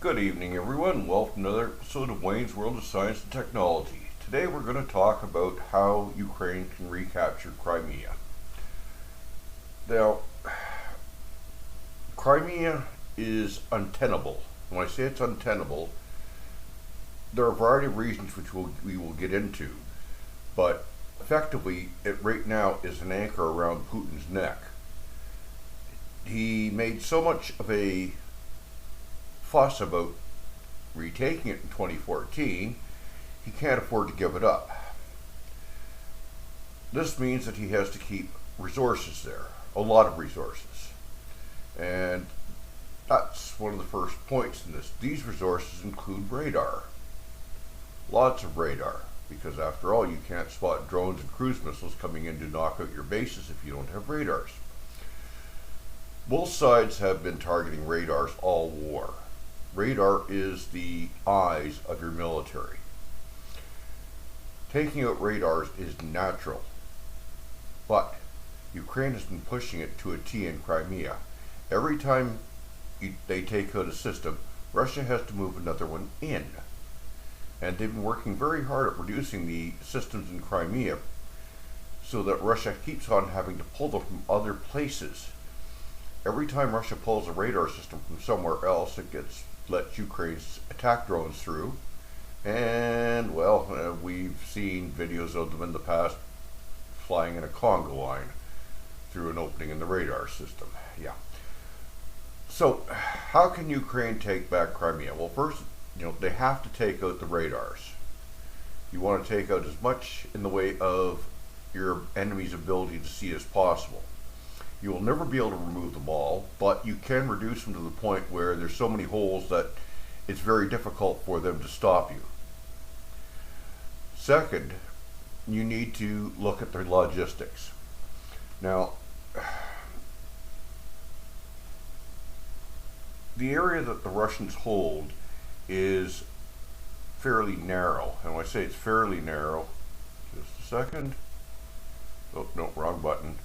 Good evening, everyone. Welcome to another episode of Wayne's World of Science and Technology. Today we're going to talk about how Ukraine can recapture Crimea. Now, Crimea is untenable. When I say it's untenable, there are a variety of reasons which we will get into, but effectively, it right now is an anchor around Putin's neck. He made so much of a fuss about retaking it in 2014, he can't afford to give it up. This means that he has to keep resources there, a lot of resources. And that's one of the first points in this. These resources include radar. Lots of radar, because after all, you can't spot drones and cruise missiles coming in to knock out your bases if you don't have radars. Both sides have been targeting radars all war. Radar is the eyes of your military. Taking out radars is natural, but Ukraine has been pushing it to a T in Crimea. Every time they take out a system, Russia has to move another one in. And they've been working very hard at reducing the systems in Crimea so that Russia keeps on having to pull them from other places. Every time Russia pulls a radar system from somewhere else, it lets Ukraine's attack drones through. And, well, we've seen videos of them in the past flying in a Congo line through an opening in the radar system. Yeah. So, how can Ukraine take back Crimea? Well, first, they have to take out the radars. You want to take out as much in the way of your enemy's ability to see as possible. You will never be able to remove them all, but you can reduce them to the point where there's so many holes that it's very difficult for them to stop you. Second, you need to look at their logistics. Now, the area that the Russians hold is fairly narrow. And when I say it's fairly narrow, just a second. Oh, no, wrong button.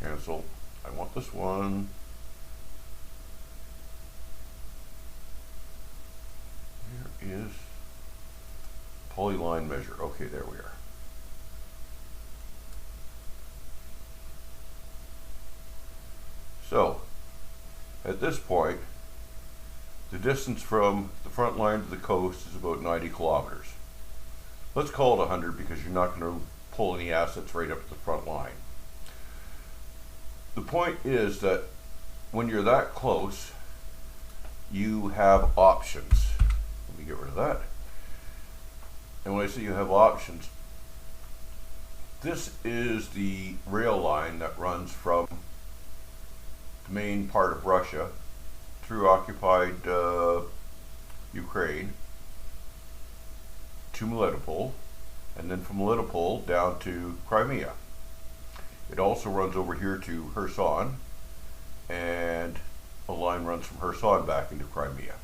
Cancel. I want this one. Here is polyline measure. Okay, there we are. So, at this point, the distance from the front line to the coast is about 90 kilometers. Let's call it 100 because you're not going to pull any assets right up to the front line. The point is that when you're that close, you have options. Let me get rid of that. And when I say you have options, this is the rail line that runs from the main part of Russia through occupied Ukraine to Melitopol, and then from Melitopol down to Crimea. It also runs over here to Kherson, and a line runs from Kherson back into Crimea.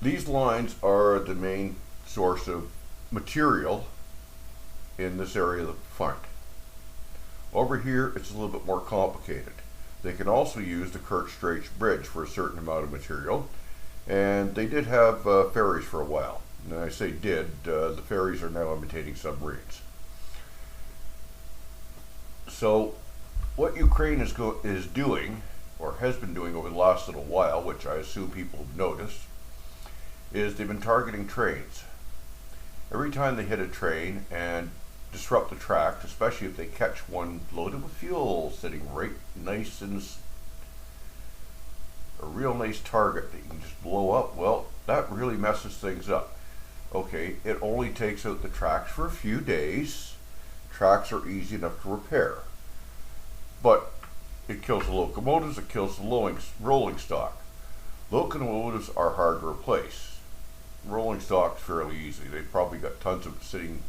These lines are the main source of material in this area of the front. Over here, it's a little bit more complicated. They can also use the Kerch Straits Bridge for a certain amount of material, and they did have ferries for a while. And I say did, the ferries are now imitating submarines. So what Ukraine is doing, or has been doing over the last little while, which I assume people have noticed, is they've been targeting trains. Every time they hit a train and disrupt the tracks, especially if they catch one loaded with fuel sitting right nice in a real nice target that you can just blow up, well, that really messes things up. Okay, it only takes out the tracks for a few days. Tracks are easy enough to repair, but it kills the locomotives, it kills the rolling stock. Locomotives are hard to replace. Rolling stock's fairly easy. They've probably got tons of it sitting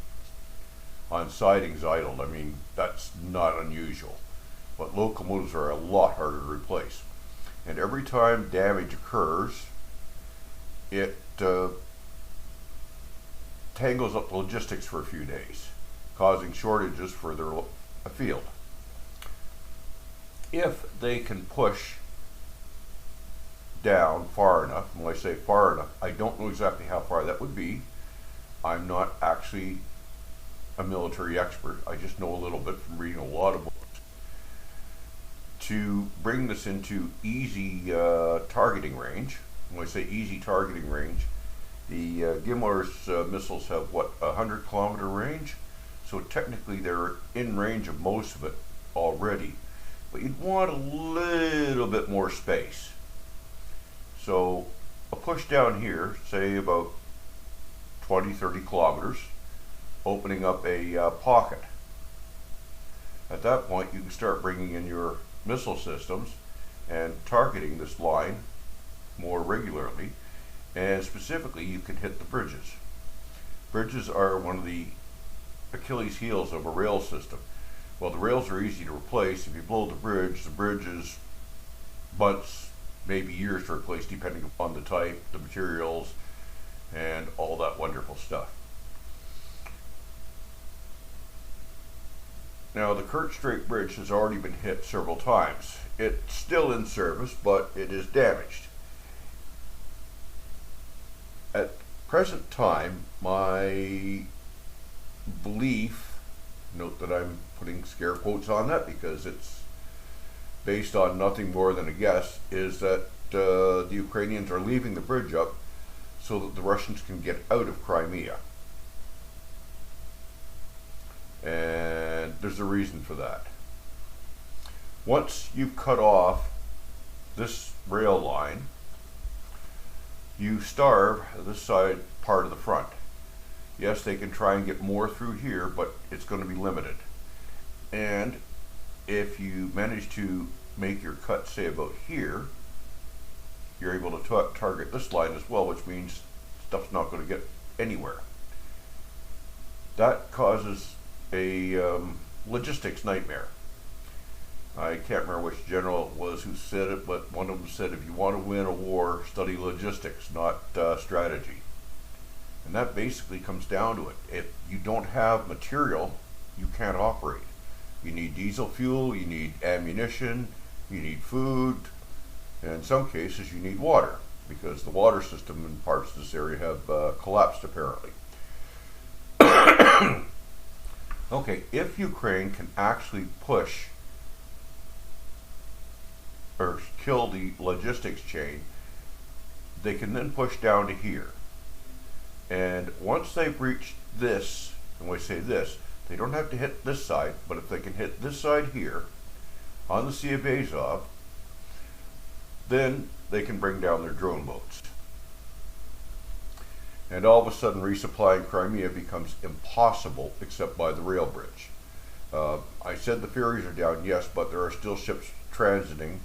on sidings idled. I mean, that's not unusual. But locomotives are a lot harder to replace. And every time damage occurs, it tangles up the logistics for a few days, causing shortages further afield. if they can push down far enough, and when I say far enough, I don't know exactly how far that would be. I'm not actually a military expert. I just know a little bit from reading a lot of books. To bring this into easy targeting range, when I say easy targeting range, the Gimler's missiles have what, 100-kilometer range? So technically they're in range of most of it already. But you'd want a little bit more space. So a push down here, say about 20-30 kilometers, opening up a pocket. At that point you can start bringing in your missile systems and targeting this line more regularly, and specifically you can hit the bridges. Bridges are one of the Achilles heels of a rail system. Well, the rails are easy to replace. If you blow the bridge is months, maybe years to replace, depending upon the type, the materials, and all that wonderful stuff. Now, the Kerch Strait Bridge has already been hit several times. It's still in service, but it is damaged. At present time, my belief, note that I'm putting scare quotes on that because it's based on nothing more than a guess, is that the Ukrainians are leaving the bridge up so that the Russians can get out of Crimea. And there's a reason for that. Once you've cut off this rail line, you starve this side part of the front. Yes, they can try and get more through here, but it's going to be limited. And if you manage to make your cut, say about here, you're able to target this line as well, which means stuff's not going to get anywhere. That causes a logistics nightmare. I can't remember which general it was who said it, but one of them said, if you want to win a war, study logistics, not strategy. And that basically comes down to it. If you don't have material, you can't operate. You need diesel fuel, you need ammunition, you need food, and in some cases you need water, because the water system in parts of this area have collapsed apparently. Okay, if Ukraine can actually push or kill the logistics chain, they can then push down to here. And once they've reached this, and when I say this, they don't have to hit this side, but if they can hit this side here on the Sea of Azov, then they can bring down their drone boats. And all of a sudden resupplying Crimea becomes impossible except by the rail bridge. I said the ferries are down, yes, but there are still ships transiting.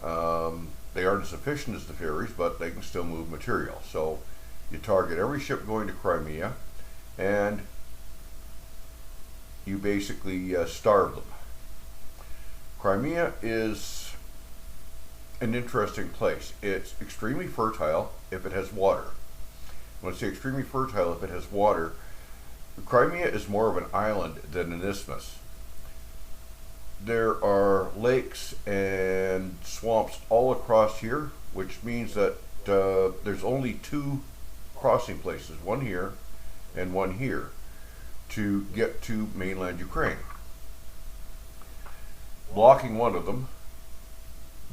They aren't as efficient as the ferries, but they can still move material. So you target every ship going to Crimea, and you basically starve them. Crimea is an interesting place. It's extremely fertile if it has water. When I say extremely fertile if it has water, Crimea is more of an island than an isthmus. There are lakes and swamps all across here, which means that there's only two crossing places, one here and one here, to get to mainland Ukraine. Blocking one of them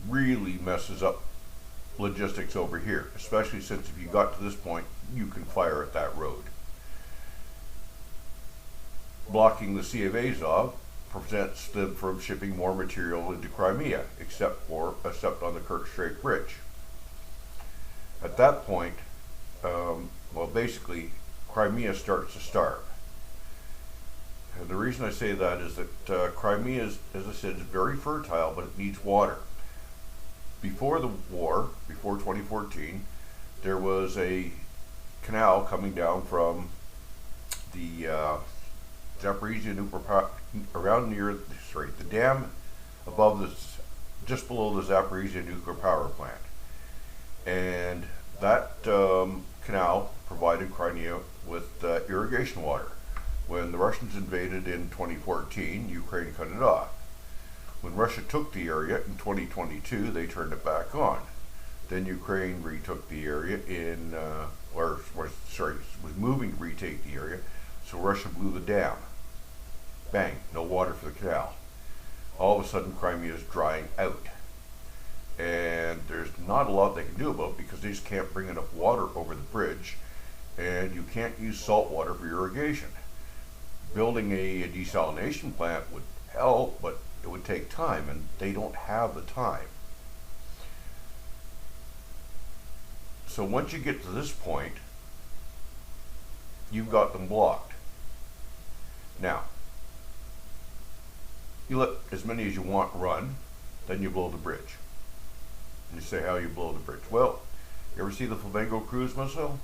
really messes up logistics over here, especially since if you got to this point, you can fire at that road. Blocking the Sea of Azov prevents them from shipping more material into Crimea, except on the Kerch Strait Bridge. At that point, well, basically, Crimea starts to starve. And the reason I say that is that Crimea is, as I said, is very fertile, but it needs water. Before the war, before 2014, there was a canal coming down from the Zaporizhia nuclear power, the dam above this, just below the Zaporizhia nuclear power plant, and that canal provided Crimea with irrigation water. When the Russians invaded in 2014, Ukraine cut it off. When Russia took the area in 2022, they turned it back on. Then Ukraine retook the area was moving to retake the area, so Russia blew the dam. Bang, no water for the canal. All of a sudden, Crimea is drying out. And there's not a lot they can do about it because they just can't bring enough water over the bridge, and you can't use salt water for irrigation. Building a desalination plant would help, but it would take time, and they don't have the time. So once you get to this point, you've got them blocked. Now, you let as many as you want run, then you blow the bridge. And you say, how you blow the bridge? Well, you ever see the Flamingo cruise missile?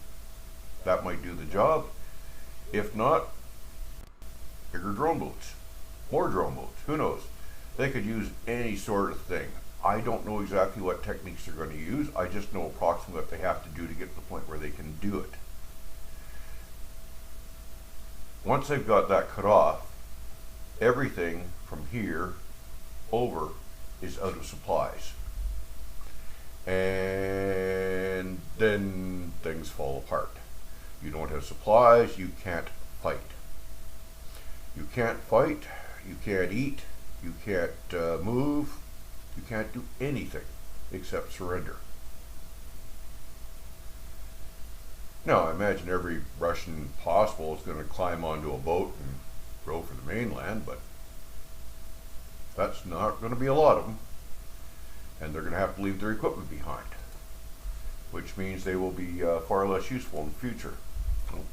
That might do the job. If not, bigger drone boats, more drone boats, who knows? They could use any sort of thing. I don't know exactly what techniques they're going to use. I just know approximately what they have to do to get to the point where they can do it. Once they've got that cut off, everything from here over is out of supplies. And then things fall apart. You don't have supplies, you can't fight. You can't fight, you can't eat, you can't move, you can't do anything except surrender. Now, I imagine every Russian possible is going to climb onto a boat and row for the mainland, but that's not going to be a lot of them. And they're going to have to leave their equipment behind, which means they will be far less useful in the future. Oh,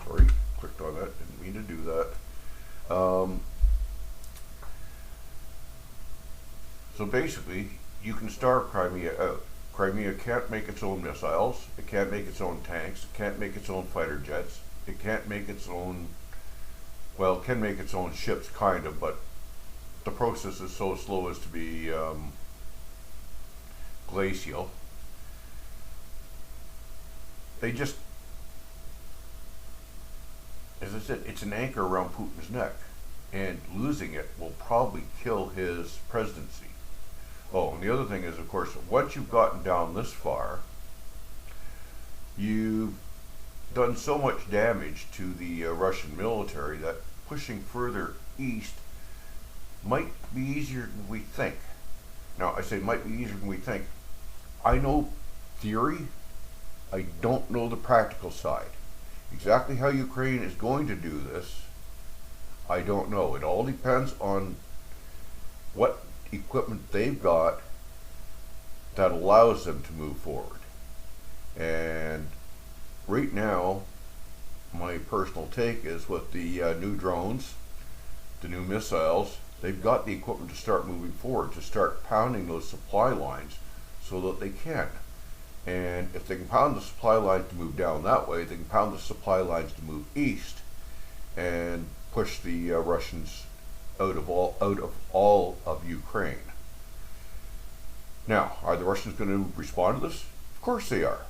sorry, clicked on that, didn't mean to do that. So basically, you can starve Crimea out. Crimea can't make its own missiles, it can't make its own tanks, it can't make its own fighter jets, it can't make its own, well, it can make its own ships, kind of, but the process is so slow as to be glacial. They just, as I said, it's an anchor around Putin's neck, and losing it will probably kill his presidency. Oh, and the other thing is, of course, once you've gotten down this far, you've done so much damage to the Russian military that pushing further east might be easier than we think. Now, I say might be easier than we think. I know theory, I don't know the practical side. Exactly how Ukraine is going to do this, I don't know. It all depends on what equipment they've got that allows them to move forward. And right now, my personal take is with the new drones, the new missiles, they've got the equipment to start moving forward, to start pounding those supply lines so that they can. And if they can pound the supply lines to move down that way, they can pound the supply lines to move east and push the Russians out of all of Ukraine. Now, are the Russians going to respond to this? Of course they are.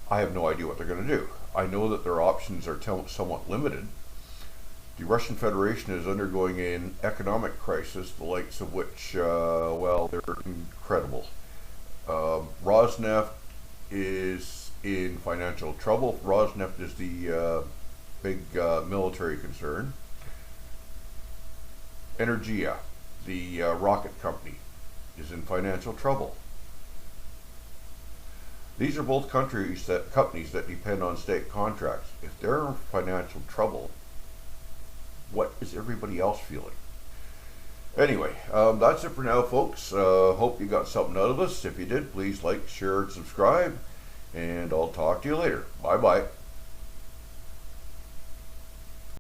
I have no idea what they're going to do. I know that their options are somewhat limited. The Russian Federation is undergoing an economic crisis, the likes of which, well, they're incredible. Rosneft is in financial trouble. Rosneft is the big military concern. Energia, the rocket company, is in financial trouble. These are both companies that depend on state contracts. If they're in financial trouble, what is everybody else feeling? Anyway, that's it for now, folks. Hope you got something out of this. If you did, please like, share, and subscribe, and I'll talk to you later. Bye-bye.